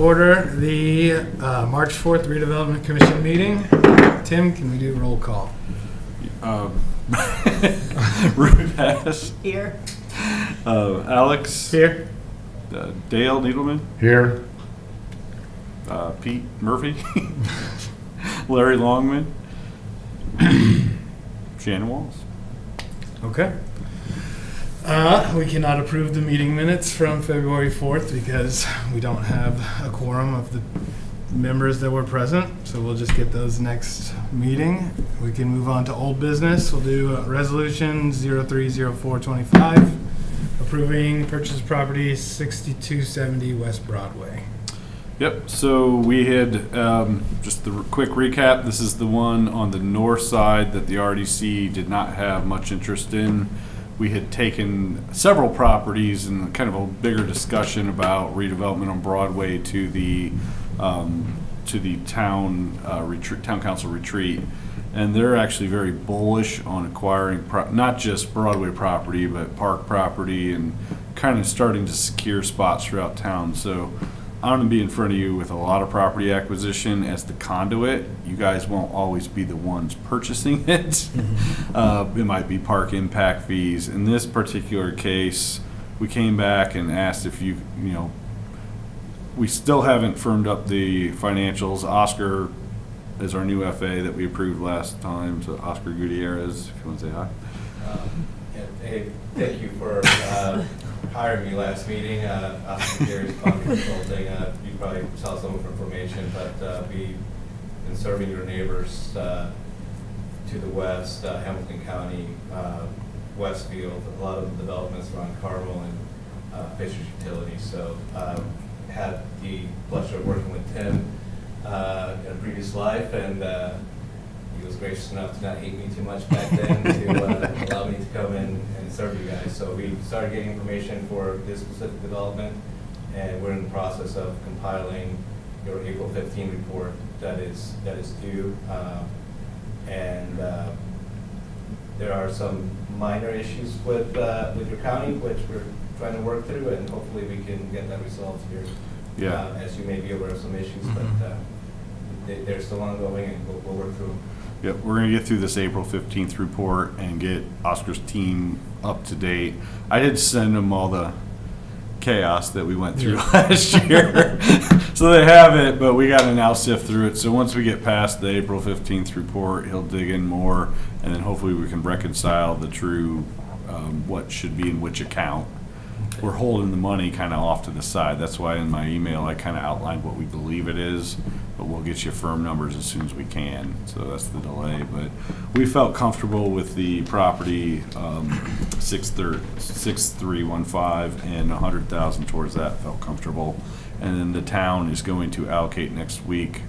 order the March 4th Redevelopment Commission meeting. Tim, can we do roll call? Rubesh. Here. Alex. Here. Dale Needleman. Here. Pete Murphy. Larry Longman. Shannon Walls. Okay. We cannot approve the meeting minutes from February 4th because we don't have a quorum of the members that were present, so we'll just get those next meeting. We can move on to old business. We'll do resolution 030425, approving purchase of property 6270 West Broadway. Yep, so we had, just the quick recap, this is the one on the north side that the RDC did not have much interest in. We had taken several properties and kind of a bigger discussion about redevelopment on Broadway to the town council retreat, and they're actually very bullish on acquiring not just Broadway property but park property and kind of starting to secure spots throughout town. So I'm going to be in front of you with a lot of property acquisition as the conduit. You guys won't always be the ones purchasing it. It might be park impact fees. In this particular case, we came back and asked if we still haven't firmed up the financials. Oscar is our new FA that we approved last time. So Oscar Gutierrez, if you want to say hi. Hey, thank you for hiring me last meeting. Oscar Gutierrez, Fund Consulting. You probably saw some of the information, but we've been serving your neighbors to the west, Hamilton County, Westfield, a lot of the developments around Carmel and Fisher's Utilities. So had the pleasure of working with Tim in a previous life, and he was gracious enough to not hate me too much back then to allow me to come in and serve you guys. So we started getting information for this specific development, and we're in the process of compiling your April 15 report that is due. There are some minor issues with your county, which we're trying to work through, and hopefully we can get that resolved here. Yeah. As you may be aware of some issues, but they're still ongoing, and we'll work through them. Yep, we're going to get through this April 15th report and get Oscar's team up to date. I did send them all the chaos that we went through last year. So they have it, but we got to now sift through it. So once we get past the April 15th report, he'll dig in more, and then hopefully we can reconcile the true what should be in which account. We're holding the money kind of off to the side. That's why in my email I kind of outlined what we believe it is, but we'll get you firm numbers as soon as we can. So that's the delay. But we felt comfortable with the property 6315 and 100,000 towards that. Felt comfortable, and then the town is going to allocate next week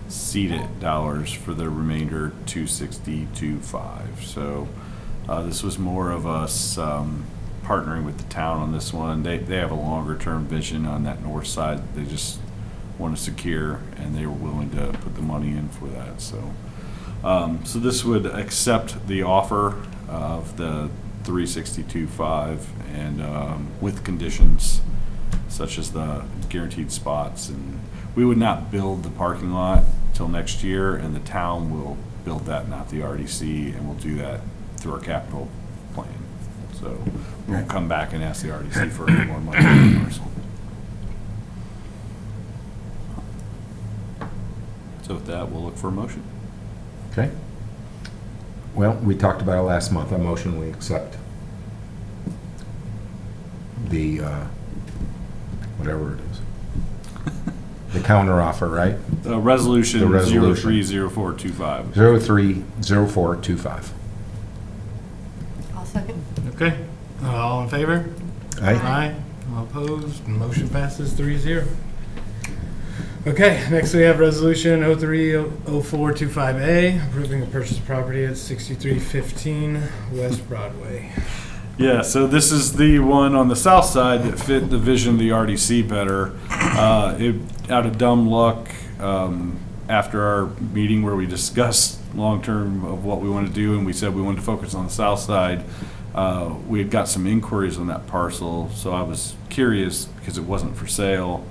seeded dollars for the remainder 260.25. So this was more of us partnering with the town on this one. They have a longer term vision on that north side. They just want to secure, and they were willing to put the money in for that. So so this would accept the offer of the 362.5 and with conditions such as the guaranteed spots, and we would not build the parking lot till next year, and the town will build that, not the RDC, and we'll do that through our capital plan. So we won't come back and ask the RDC for any more money on the parcel. So with that, we'll look for a motion. Okay. Well, we talked about it last month. A motion, we accept the, whatever it is. The counter offer, right? Resolution The resolution. 030425. 030425. I'll second. Okay. All in favor? Aye. All opposed? Motion passes 3-0. Okay, next we have resolution 030425A, approving a purchase of property at 6315 West Broadway. Yeah, so this is the one on the south side that fit the vision of the RDC better. Out of dumb luck, after our meeting where we discussed long-term of what we want to do, and we said we wanted to focus on the south side, we had got some inquiries on that parcel, so I was curious because it wasn't for sale.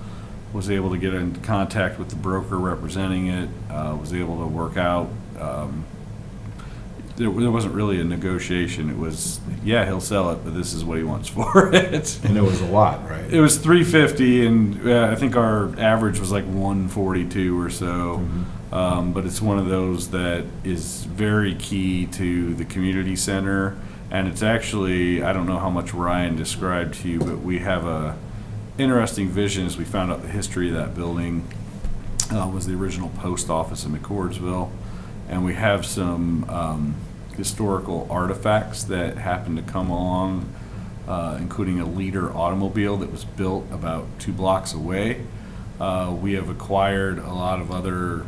was able to get in contact with the broker representing it, was able to work out. There wasn't really a negotiation. It was, yeah, he'll sell it, but this is what he wants for it. And it was a lot, right? It was $350, and I think our average was like $142 or so. But it's one of those that is very key to the community center, and it's actually, I don't know how much Ryan described to you, but we have a interesting vision as we found out the history of that building. Was the original post office in McCordsville, and we have some historical artifacts that happen to come along, including a Leader automobile that was built about 2 blocks away. We have acquired a lot of other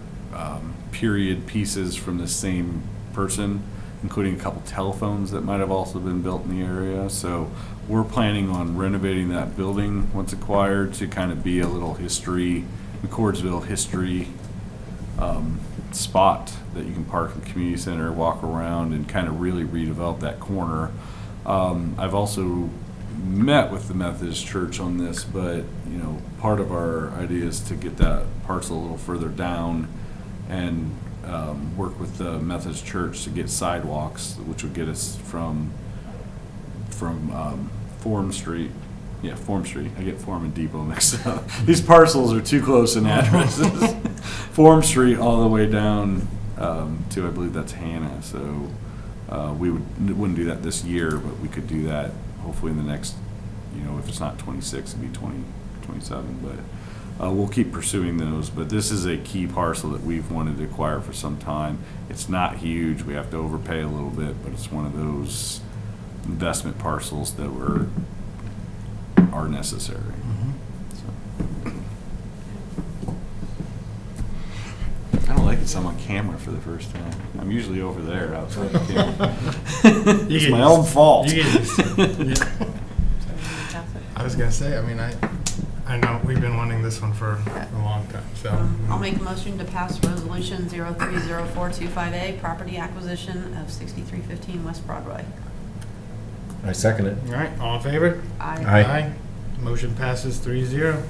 period pieces from the same person, including a couple telephones that might have also been built in the area. So we're planning on renovating that building once acquired to kind of be a little history, McCordsville history spot that you can park in the community center, walk around, and kind of really redevelop that corner. I've also met with the Methodist Church on this, but part of our idea is to get that parcel a little further down and work with the Methodist Church to get sidewalks, which would get us from Forum Street. Yeah, Forum Street. I get Forum and Depot mixed up. These parcels are too close in addresses. Forum Street all the way down to, I believe that's Hannah. So we wouldn't do that this year, but we could do that hopefully in the next, if it's not 26, it'd be 2027. But we'll keep pursuing those. But this is a key parcel that we've wanted to acquire for some time. It's not huge. We have to overpay a little bit, but it's one of those investment parcels that are necessary. So. I don't like it. I'm on camera for the first time. I'm usually over there outside the camera. It's my own fault. You get used to it. Yeah. I was gonna say, I know we've been wanting this one for a long time, so. I'll make a motion to pass resolution 030425A, property acquisition of 6315 West Broadway. I second it. All right, all in favor? Aye. Motion passes 3-0.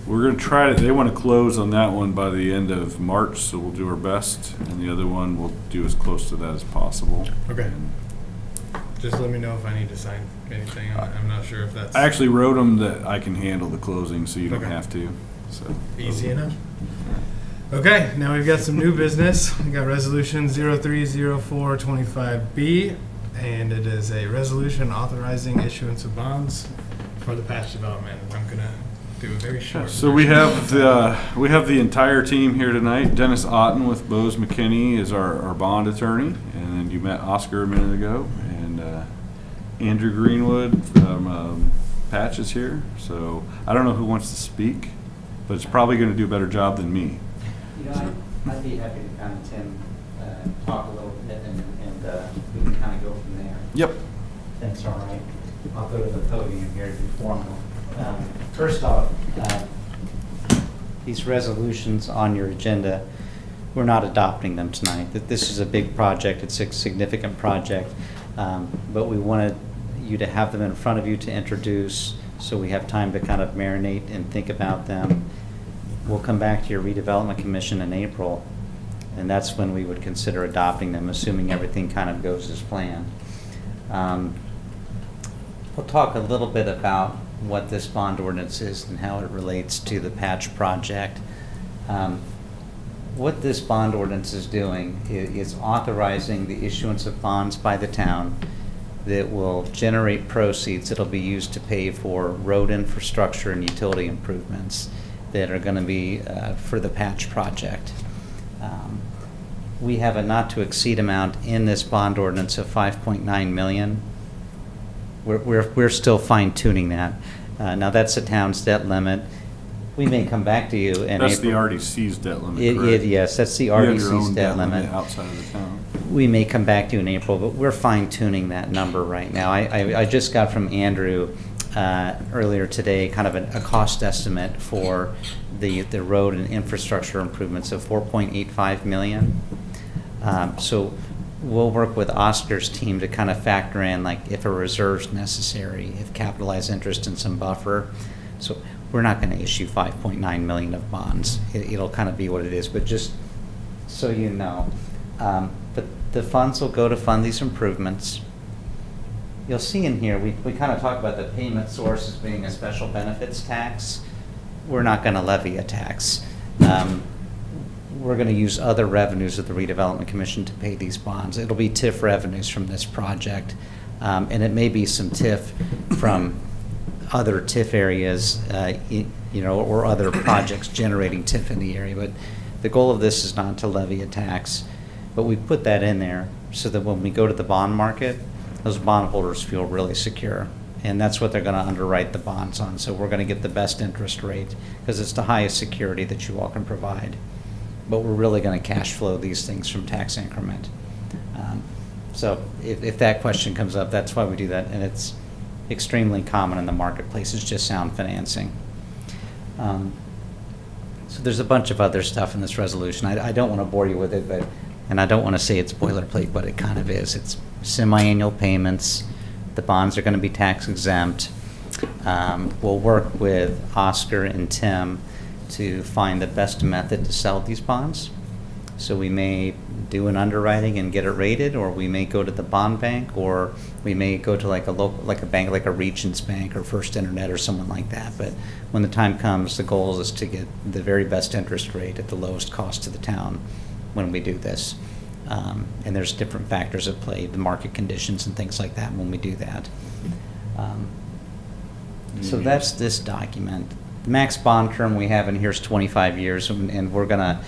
We're going to try to, they want to close on that one by the end of March, so we'll do our best. And the other one, we'll do as close to that as possible. Okay. And Just let me know if I need to sign anything. I'm not sure if that's I actually wrote them that I can handle the closing, so you don't Okay. have to. So easy enough. Okay, now we've got some new business. We got resolution 030425B, and it is a resolution authorizing issuance of bonds for the patch development. I'm gonna do a very short. So we have the entire team here tonight. Dennis Otten with Bose McKinney is our bond attorney, and then you met Oscar a minute ago, and Andrew Greenwood from Patch is here. So I don't know who wants to speak, but it's probably going to do a better job than me. I'd be happy to kind of, Tim, talk a little bit and we can kind of go from there. Yep. That's all right. I'll go to the podium here to be formal. First off, these resolutions on your agenda, we're not adopting them tonight. This is a big project. It's a significant project. But we wanted you to have them in front of you to introduce so we have time to kind of marinate and think about them. We'll come back to your redevelopment commission in April, and that's when we would consider adopting them, assuming everything kind of goes as planned. We'll talk a little bit about what this bond ordinance is and how it relates to the patch project. What this bond ordinance is doing is authorizing the issuance of bonds by the town that will generate proceeds that'll be used to pay for road infrastructure and utility improvements that are going to be for the patch project. We have a not-to-exceed amount in this bond ordinance of $5.9 million. We're still fine-tuning that. Now, that's the town's debt limit. We may come back to you in That's the April. RDC's debt limit, correct? Yes, that's the You have your RDC's own debt limit. outside of the town. We may come back to you in April, but we're fine-tuning that number right now. I just got from Andrew earlier today kind of a cost estimate for the road and infrastructure improvements of $4.85 million. So we'll work with Oscar's team to kind of factor in, like, if a reserve's necessary, if capitalized interest and some buffer. So we're not going to issue 5.9 million of bonds. It'll kind of be what it is, but just so you know. But the funds will go to fund these improvements. You'll see in here, we kind of talk about the payment source as being a special benefits tax. We're not going to levy a tax. We're going to use other revenues of the Redevelopment Commission to pay these bonds. It'll be TIF revenues from this project, and it may be some TIF from other TIF areas, or other projects generating TIF in the area. But the goal of this is not to levy a tax, but we put that in there so that when we go to the bond market, those bondholders feel really secure. And that's what they're going to underwrite the bonds on. So we're going to get the best interest rate because it's the highest security that you all can provide. But we're really going to cash flow these things from tax increment. So if that question comes up, that's why we do that. And it's extremely common in the marketplace. It's just sound financing. So there's a bunch of other stuff in this resolution. I don't want to bore you with it, and I don't want to say it's boilerplate, but it kind of is. It's semi-annual payments. The bonds are going to be tax exempt. We'll work with Oscar and Tim to find the best method to sell these bonds. So we may do an underwriting and get it rated, or we may go to the bond bank, or we may go to like a local, like a bank, like a Regions Bank or First Internet or someone like that. But when the time comes, the goal is to get the very best interest rate at the lowest cost to the town when we do this. And there's different factors at play, the market conditions and things like that when we do that. So that's this document. The max bond term we have in here is 25 years, and we're going to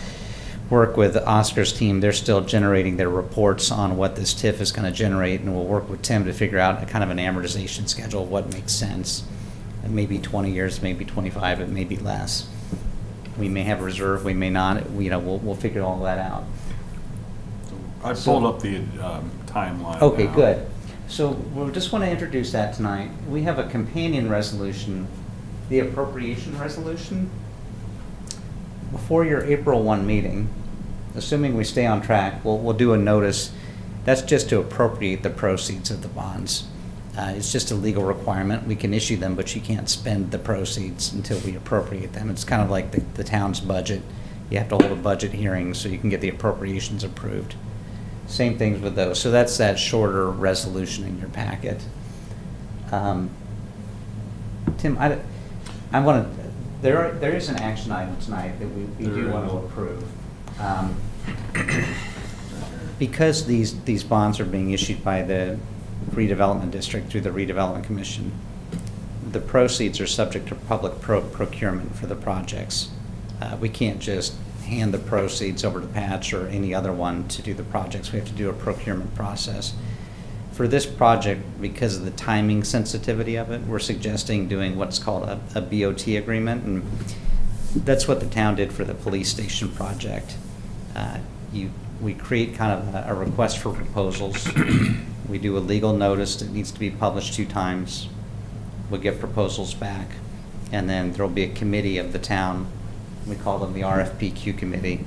work with Oscar's team. They're still generating their reports on what this TIF is going to generate, and we'll work with Tim to figure out a kind of an amortization schedule of what makes sense. It may be 20 years, maybe 25, it may be less. We may have a reserve, we may not. We'll figure all that out. I pulled up the timeline. Okay, now. good. So we just want to introduce that tonight. We have a companion resolution, the appropriation resolution. Before your April 1 meeting, assuming we stay on track, we'll do a notice. That's just to appropriate the proceeds of the bonds. It's just a legal requirement. We can issue them, but you can't spend the proceeds until we appropriate them. It's kind of like the town's budget. You have to hold a budget hearing so you can get the appropriations approved. Same things with those. So that's that shorter resolution in your packet. Tim, I want to. There is an action item tonight that we do want to approve. Because these bonds are being issued by the redevelopment district through the redevelopment commission, the proceeds are subject to public procurement for the projects. We can't just hand the proceeds over to Patch or any other one to do the projects. We have to do a procurement process. For this project, because of the timing sensitivity of it, we're suggesting doing what's called a BOT agreement, and that's what the town did for the police station project. We create kind of a request for proposals. We do a legal notice that needs to be published 2 times. We'll get proposals back, and then there'll be a committee of the town. We call them the RFPQ committee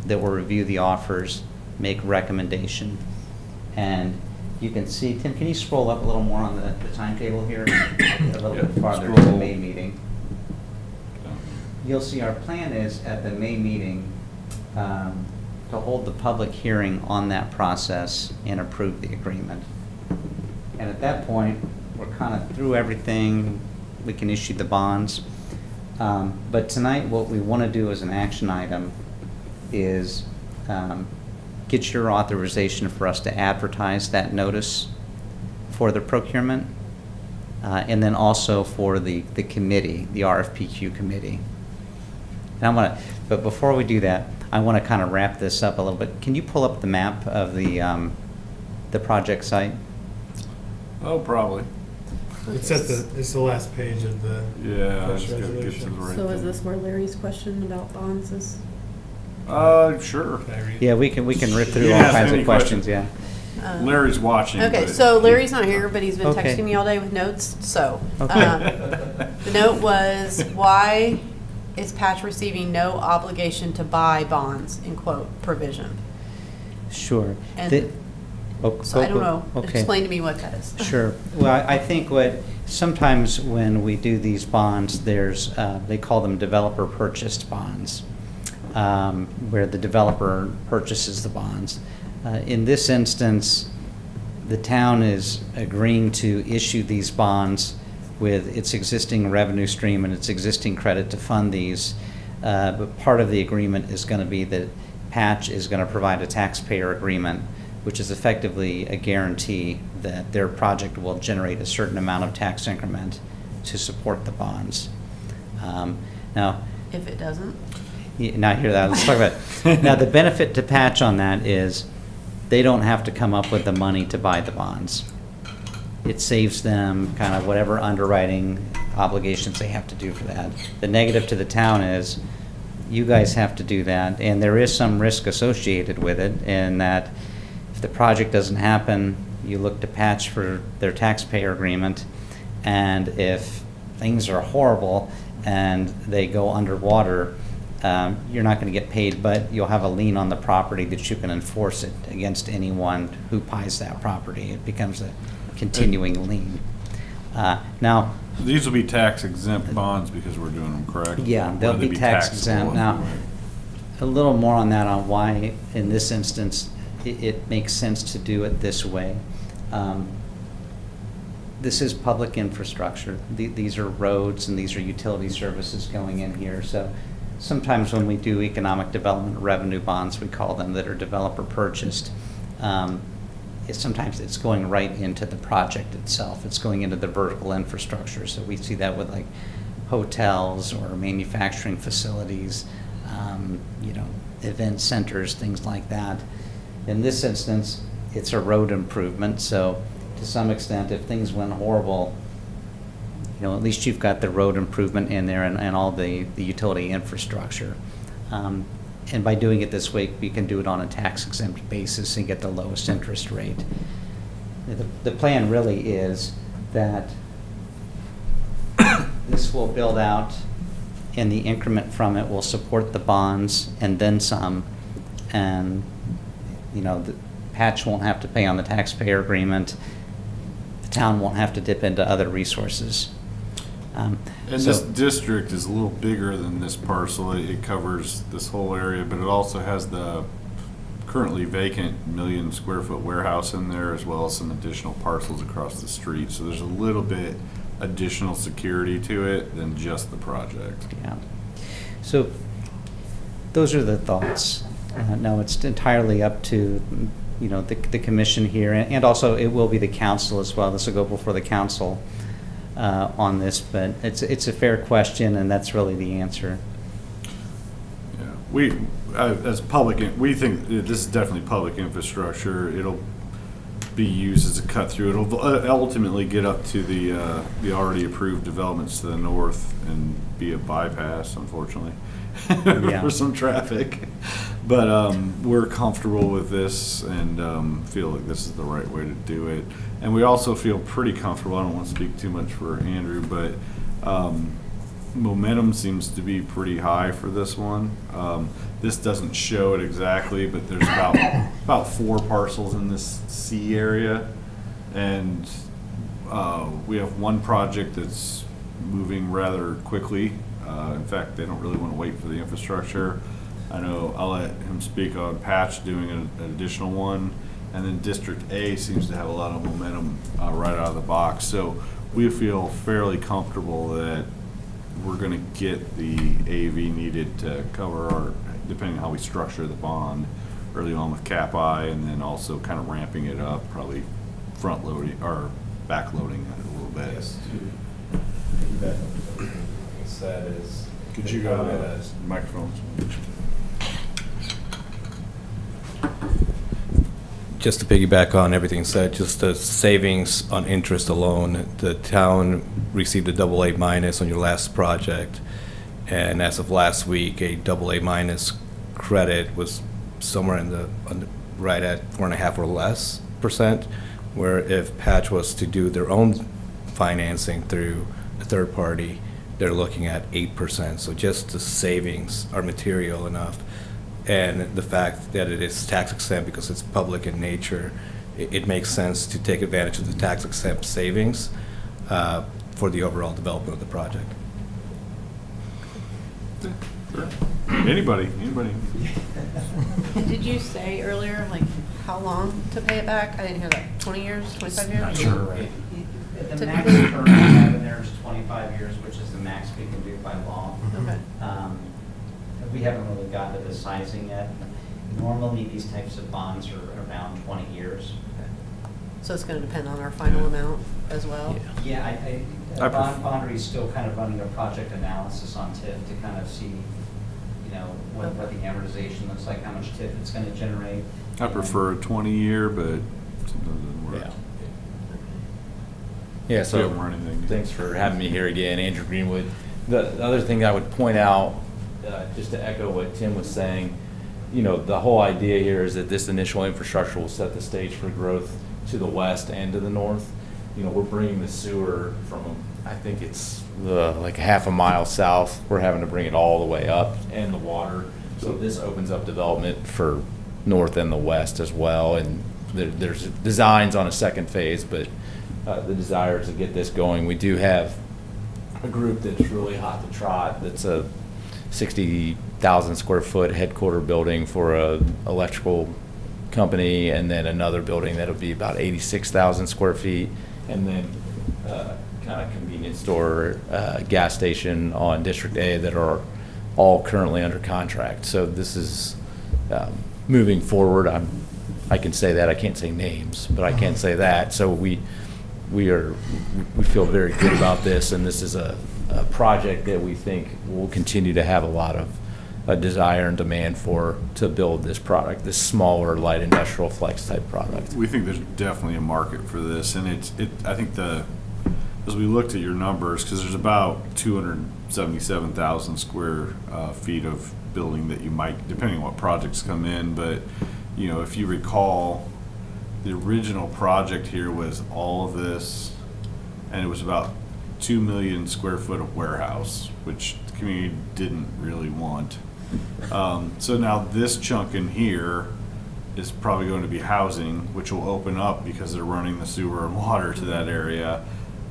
that will review the offers, make recommendation, and you can see, Tim, can you scroll up a little more on the timetable here? A little bit farther to the May meeting. You'll see our plan is at the May meeting to hold the public hearing on that process and approve the agreement. And at that point, we're kind of through everything. We can issue the bonds. But tonight, what we want to do as an action item is get your authorization for us to advertise that notice for the procurement, and then also for the committee, the RFPQ committee. And but before we do that, I want to kind of wrap this up a little bit. Can you pull up the map of the project site? Oh, probably. It's the last page of the Yeah, first just gotta get to the resolution. right So is thing. this where Larry's question about bonds is? Sure. Can I read? Yeah, we can rip through He all asked kinds of any questions, question. yeah. Larry's watching. Okay, but so he- Larry's not here, but he's been Okay. texting me all day with notes. So Okay. the note was, why is Patch receiving no obligation to buy bonds, in quote, provision? Sure. And- So I don't know. Okay. Explain to me what that is. Sure. Well, I think sometimes when we do these bonds, they call them developer purchased bonds, where the developer purchases the bonds. In this instance, the town is agreeing to issue these bonds with its existing revenue stream and its existing credit to fund these. But part of the agreement is going to be that Patch is going to provide a taxpayer agreement, which is effectively a guarantee that their project will generate a certain amount of tax increment to support the bonds. Now, If it doesn't, now hear that, let's talk about it. Now, the benefit to Patch on that is they don't have to come up with the money to buy the bonds. It saves them kind of whatever underwriting obligations they have to do for that. The negative to the town is you guys have to do that, and there is some risk associated with it in that if the project doesn't happen, you look to Patch for their taxpayer agreement, and if things are horrible and they go underwater, you're not going to get paid, but you'll have a lien on the property that you can enforce it against anyone who buys that property. It becomes a continuing lien. Now, These will be tax exempt bonds because we're doing them correct? yeah, they'll Or be tax exempt. taxable? Now, a little more on that, on why, in this instance, it makes sense to do it this way. This is public infrastructure. These are roads and these are utility services going in here. So sometimes when we do economic development revenue bonds, we call them, that are developer purchased, sometimes it's going right into the project itself. It's going into the vertical infrastructure. So we see that with like hotels or manufacturing facilities, event centers, things like that. In this instance, it's a road improvement. So to some extent, if things went horrible, at least you've got the road improvement in there and all the utility infrastructure. And by doing it this way, we can do it on a tax-exempt basis and get the lowest interest rate. The plan really is that this will build out, and the increment from it will support the bonds and then some. And, the Patch won't have to pay on the taxpayer agreement. The town won't have to dip into other resources. And this district is a little bigger than this parcel. It covers this whole area, but it also has the currently vacant 1 million square foot warehouse in there, as well as some additional parcels across the street. So there's a little bit additional security to it than just the project. Yeah. So those are the thoughts. Now, it's entirely up to, the commission here, and also it will be the council as well. This will go before the council on this, but it's a fair question, and that's really the answer. Yeah, we, as public, we think that this is definitely public infrastructure. It'll be used as a cut through. It'll ultimately get up to the already approved developments to the north and be a bypass, unfortunately, for some traffic. But we're comfortable with this and feel like this is the right way to do it. And we also feel pretty comfortable, I don't want to speak too much for Andrew, but momentum seems to be pretty high for this one. This doesn't show it exactly, but there's about 4 parcels in this C area. And we have one project that's moving rather quickly. In fact, they don't really want to wait for the infrastructure. I know I'll let him speak on Patch doing an additional one. And then District A seems to have a lot of momentum right out of the box. So we feel fairly comfortable that we're going to get the AV needed to cover our, depending on how we structure the bond, early on with cap I, and then also kind of ramping it up, probably front loading or back loading it a little bit. Yes, that said is. Could you go to the microphones? Just to piggyback on everything said, just the savings on interest alone, the town received a AA- on your last project, and as of last week, a AA- credit was somewhere right at 4.5% or less, where if Patch was to do their own financing through a third party, they're looking at 8%. So just the savings are material enough. And the fact that it is tax exempt because it's public in nature, it makes sense to take advantage of the tax exempt savings for the overall development of the project. Anybody? And did you say earlier, like, how long to pay it back? I didn't hear that. 20 years, 25 years? The max Typically- term we have in there is 25 years, which is the max we can do by law. Okay. We haven't really gotten to the sizing yet. Normally, these types of bonds are around 20 years. So it's going to depend on our final amount as well? Yeah, I pref- Bondery's still kind of running a project analysis on TIF to kind of see, what the amortization looks like, how much TIF it's going to generate. I prefer a 20-year, but sometimes it doesn't work. Yeah, We so haven't run anything. thanks for having me here again, Andrew Greenwood. The other thing I would point out, just to echo what Tim was saying, the whole idea here is that this initial infrastructure will set the stage for growth to the west and to the north. We're bringing the sewer from, I think it's like half a mile south. We're having to bring it all the way up, and the water. So this opens up development for north and the west as well. And there's designs on a second phase, but the desire is to get this going. We do have a group that's really hot to trot. That's a 60,000 square foot headquarter building for a electrical company, and then another building that'll be about 86,000 square feet, and then kind of convenience store, gas station on District A that are all currently under contract. So this is moving forward. I can say that. I can't say names, but I can say that. So we feel very good about this, and this is a project that we think will continue to have a lot of desire and demand to build this product, this smaller light industrial flex type product. We think there's definitely a market for this, and I think as we looked at your numbers, because there's about 277,000 square feet of building that you might, depending on what projects come in, but if you recall, the original project here was all of this, and it was about 2 million square foot of warehouse, which the community didn't really want. So now this chunk in here is probably going to be housing, which will open up because they're running the sewer and water to that area.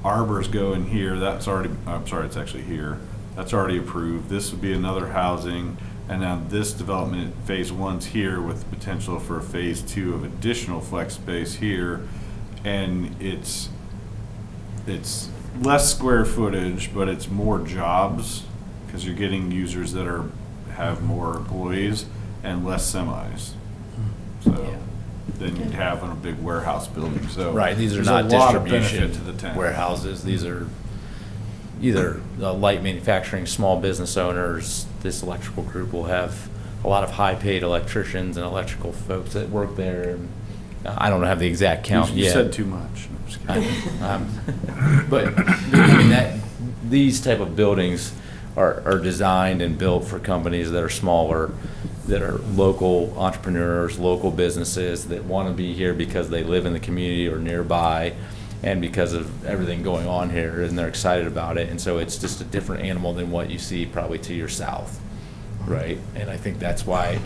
Arbors go in here, it's actually here. That's already approved. This would be another housing. And now this development, phase 1's here with potential for a phase 2 of additional flex space here. And it's less square footage, but it's more jobs because you're getting users that have more employees and less semis. So than you'd have in a big warehouse building. So Right, these are there's not a lot of distribution benefit to the town. warehouses. These are either light manufacturing, small business owners. This electrical group will have a lot of high-paid electricians and electrical folks that work there. I don't have the exact count You yet. said too much. No, I'm just kidding. But I mean, these type of buildings are designed and built for companies that are smaller, that are local entrepreneurs, local businesses that want to be here because they live in the community or nearby, and because of everything going on here, and they're excited about it. And so it's just a different animal than what you see probably to your south, right? And I think that's why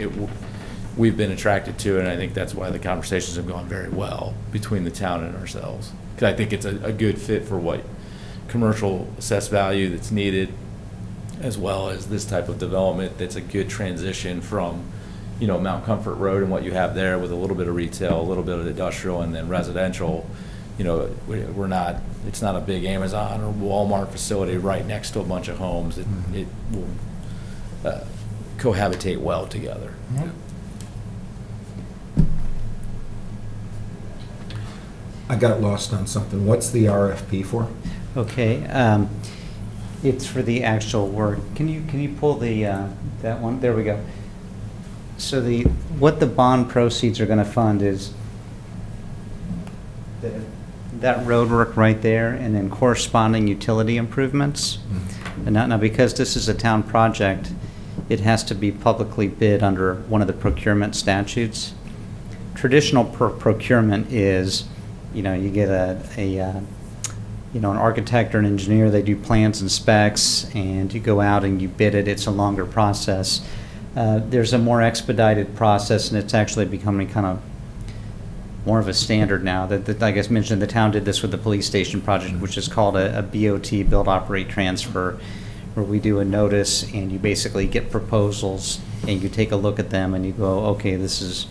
we've been attracted to it, and I think that's why the conversations have gone very well between the town and ourselves. Because I think it's a good fit for what commercial assessed value that's needed, as well as this type of development that's a good transition from, Mount Comfort Road and what you have there with a little bit of retail, a little bit of industrial, and then residential. It's not a big Amazon or Walmart facility right next to a bunch of homes. It will cohabitate well together. I got lost on something. What's the RFP for? Okay, it's for the actual work. Can you pull that one? There we go. So what the bond proceeds are going to fund is that road work right there, and then corresponding utility improvements. And now because this is a town project, it has to be publicly bid under one of the procurement statutes. Traditional procurement is, you get an architect or an engineer, they do plans and specs, and you go out and you bid it. It's a longer process. There's a more expedited process, and it's actually becoming kind of more of a standard now. That I guess mentioned the town did this with the police station project, which is called a BOT, build, operate, transfer, where we do a notice and you basically get proposals and you take a look at them and you go, okay, this is,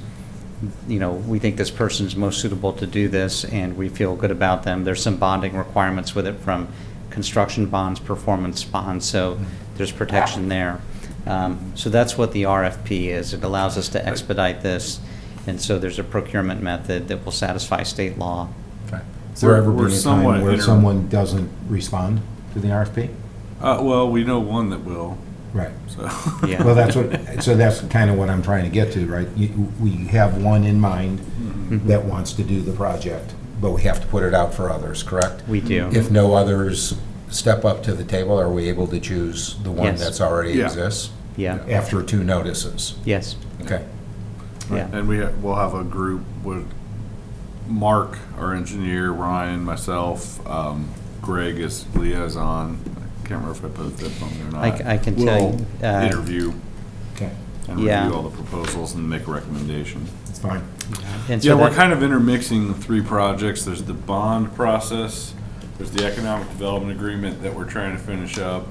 we think this person's most suitable to do this and we feel good about them. There's some bonding requirements with it from construction bonds, performance bonds, so there's protection there. So that's what the RFP is. It allows us to expedite this, and so there's a procurement method that will satisfy state law. Okay. Has there ever We're been a somewhat time where inter- someone doesn't respond to the RFP? Well, we know one that will, Right. so. Yeah. Well, that's kind of what I'm trying to get to, right? We have one in mind Mhm. that wants to do the project, but we have to put it out for others, correct? We do. If no others step up to the table, are we able to choose the one Yes. that's already Yeah. exists? Yeah, After 2 notices? yes, Okay. yeah. And we'll have a group with Mark, our engineer, Ryan, myself, Greg is liaison. I can't remember if I put that on there or not. I can tell you, We'll interview Okay, and Yeah. review all the proposals and make a recommendation. that's fine. And so Yeah, we're that- kind of intermixing the 3 projects. There's the bond process, there's the economic development agreement that we're trying to finish up,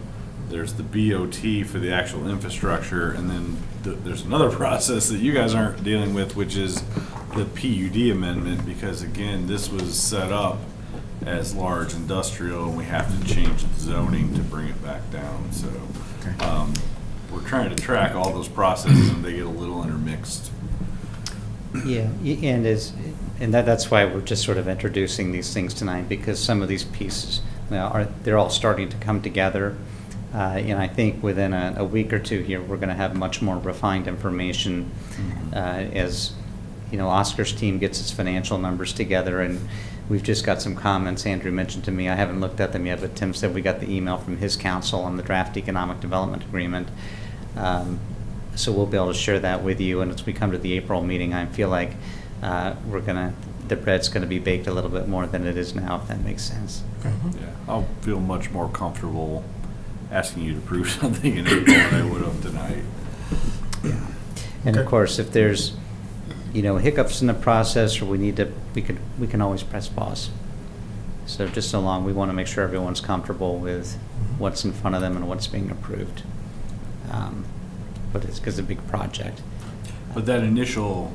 there's the BOT for the actual infrastructure, and then there's another process that you guys aren't dealing with, which is the PUD amendment, because again, this was set up as large industrial, and we have to change the zoning to bring it back down, so. We're trying to track all those processes, and they get a little intermixed. Yeah, and that's why we're just sort of introducing these things tonight, because some of these pieces, they're all starting to come together. And I think within a week or 2 here, we're going to have much more refined information as, Oscar's team gets its financial numbers together, and we've just got some comments Andrew mentioned to me. I haven't looked at them yet, but Tim said we got the email from his council on the draft economic development agreement. So we'll be able to share that with you, and as we come to the April meeting, I feel like the bread's gonna be baked a little bit more than it is now, if that makes sense. Yeah, I'll feel much more comfortable asking you to approve something in April than I would have tonight. And of Okay. course, if there's, hiccups in the process, or we can always press pause. So just so long, we want to make sure everyone's comfortable with what's in front of them and what's being approved. But it's because it's a big project. But that initial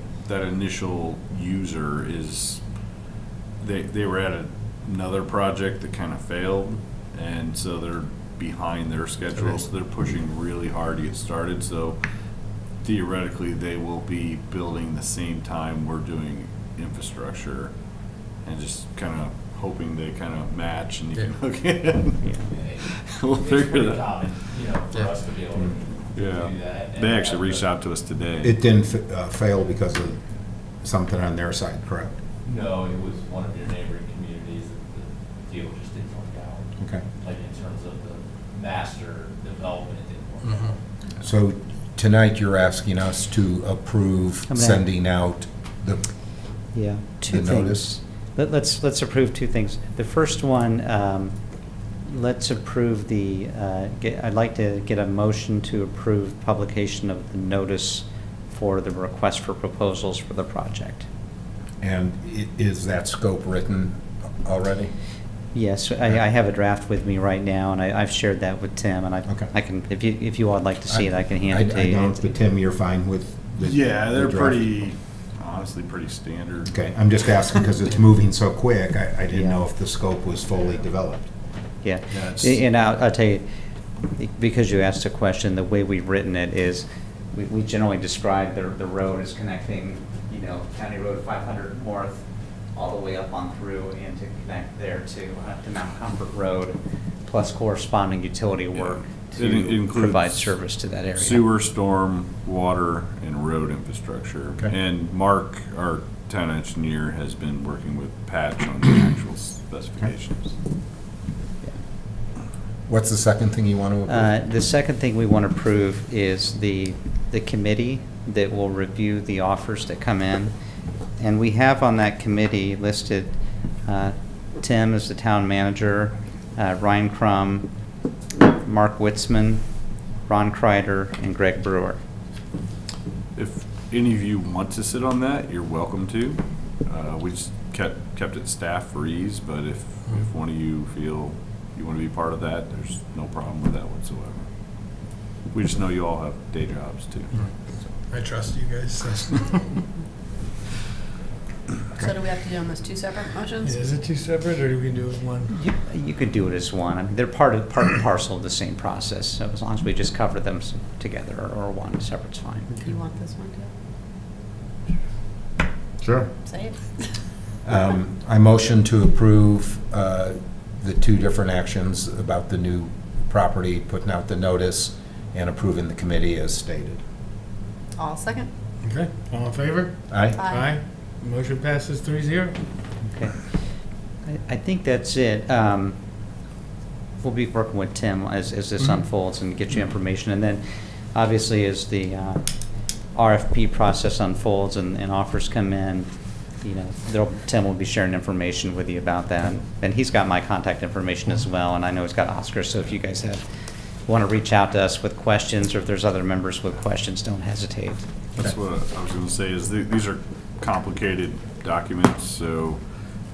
user is, they were at another project that kind of failed, and so they're behind their schedule, so they're pushing really hard to get started, so theoretically, they will be building the same time we're doing infrastructure, and just kind of hoping they kind of match and you can hook in. We'll It's figure pretty that. common, for us to be able to do that. Yeah, they actually reached out to us today. It didn't fail because of something on their side, correct? No, it was one of your neighboring communities that the deal just didn't work out. Okay. Like in terms of the master development, it didn't work out. So tonight, you're asking us to approve I'm gonna- sending out the, Yeah, two The notice? things. Let's approve 2 things. The first one, let's approve I'd like to get a motion to approve publication of the notice for the request for proposals for the project. and is that scope written already? Yes, I have a draft with me right now, and I've shared that with Tim, and Okay. I can, if you all would like to see it, I can hand it to I you. don't, but Tim, you're fine with the Yeah, they're the draft? honestly pretty standard. Okay, I'm just asking because it's moving so quick, I didn't Yeah. know if the scope was fully developed. Yeah, Yeah, it's- and I'll tell you, because you asked a question, the way we've written it is, we generally describe the road as connecting, County Road 500 North all the way up on through and to connect there to Mount Comfort Road, plus corresponding utility work It includes to provide service to that area. Sewer, storm, water, and road infrastructure. Okay. And Mark, our town engineer, has been working with Patch on the actual specifications. What's the second thing you want to approve? The second thing we want to approve is the committee that will review the offers that come in. And we have on that committee listed Tim as the town manager, Ryan Crum, Mark Witzman, Ron Kreider, and Greg Brewer. If any of you want to sit on that, you're welcome to. We just kept it staff for ease, but if one of you feel you want to be part of that, there's no problem with that whatsoever. We just know you all have day jobs too. I trust you guys. So. So do we have to do them as two separate motions? Is it two separate, or do we do it one? You could do it as one. I mean, they're part and parcel of the same process, so as long as we just cover them together or one separate's fine. Do you want this one too? Sure. Say it. I motion to approve the two different actions about the new property, putting out the notice, and approving the committee as stated. All second? Okay, all in favor? Aye? Aye. Motion passes 3-0. Okay. I think that's it. We'll be working with Tim as this Mhm. unfolds and get you information. And then, obviously, as the RFP process unfolds and offers come in, you know, Tim will be sharing information with you about that. And he's got my contact information as well, and I know he's got Oscar, so if you guys want to reach out to us with questions, or if there's other members with questions, don't hesitate. That's what I was going to say, is these are complicated documents, so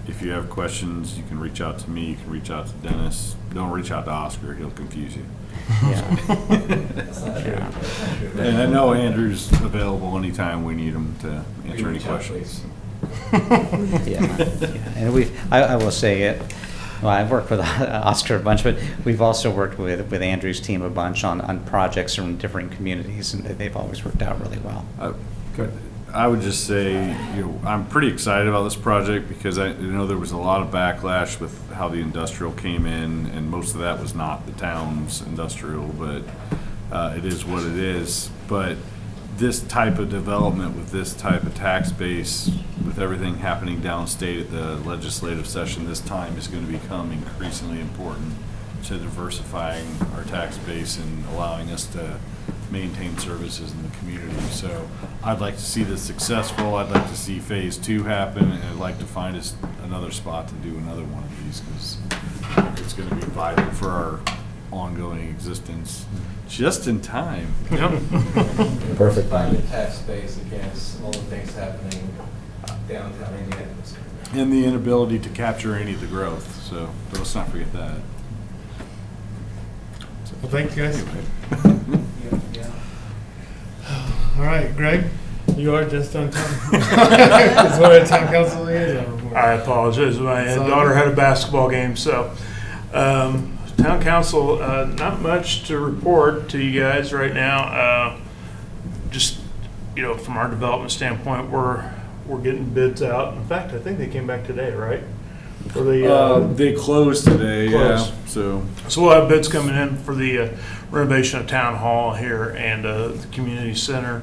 if you have questions, you can reach out to me, you can reach out to Dennis. Don't reach out to Oscar, he'll confuse you. Yeah. That's not true. Yeah. That's not true. And I know Andrew's available anytime we need him to We answer any reach out, questions. Yeah, and I will say it, well, I've worked with Oscar a bunch, but we've also worked with Andrew's team a bunch on projects from different communities, and they've always worked out really well. I would just say, I'm pretty excited about this project because I know there was a lot of backlash with how the industrial came in, and most of that was not the town's industrial, but it is what it is. But this type of development with this type of tax base, with everything happening downstate at the legislative session this time, is going to become increasingly important to diversifying our tax base and allowing us to maintain services in the community. So I'd like to see this successful. I'd like to see phase 2 happen, and I'd like to find us another spot to do another one of these, because it's going to be vital for our ongoing existence, just in time. Perfect. Find the tax base against all the things happening downtown Indianapolis. And the inability to capture any of the growth, so let's not forget that. Well, thank you guys. Yeah. All right, Greg, you are just on time. It's what a town council liaison report. I apologize. My Sorry. daughter had a basketball game, so town council, not much to report to you guys right now. Just, from our development standpoint, we're getting bids out. In fact, I think they came back today, right? For the They closed today, Closed. yeah, so. So we'll have bids coming in for the renovation of Town Hall here and the community center.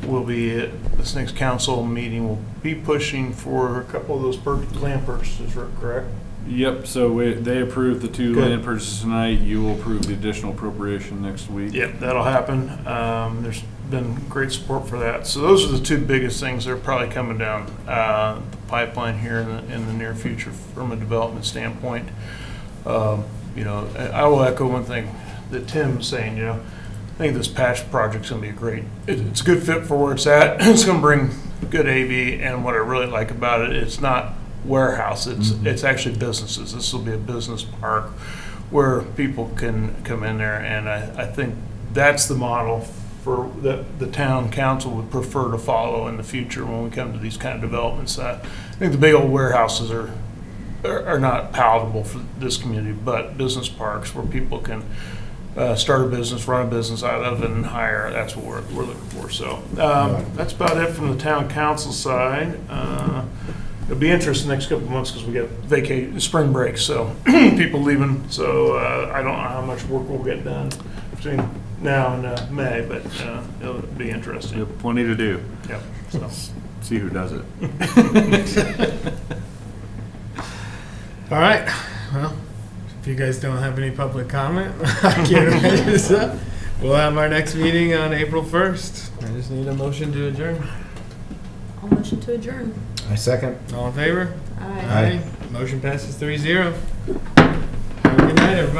We'll be at this next council meeting, we'll be pushing for a couple of those land purchases, correct? Yep, so they approved the 2 Good. land purchases tonight. You will approve the additional appropriation next week. Yep, that'll happen. There's been great support for that. So those are the two biggest things that are probably coming down the pipeline here in the near future from a development standpoint. I will echo one thing that Tim was saying, I think this patch project's gonna be it's a good fit for where it's at. It's gonna bring good AV, and what I really like about it, it's not warehouse, it's actually businesses. This will be a business park where people can come in there, and I think that's the model for the town council would prefer to follow in the future when we come to these kind of developments. I think the big old warehouses are not palatable for this community, but business parks where people can start a business, run a business out of, and hire, that's what we're looking for. So that's about it from the town council side. It'll be interesting the next couple of months because we got spring break, so people leaving. So I don't know how much work we'll get done between now and May, but it'll be interesting. You have plenty to do. Yep. So. See who does it. All right, well, if you guys don't have any public comment, I can't write this up. We'll have our next meeting on April 1st. I just need a motion to adjourn. I'll motion to adjourn. I second. All in favor? Aye. Motion passes 3-0. Have a good night, everybody.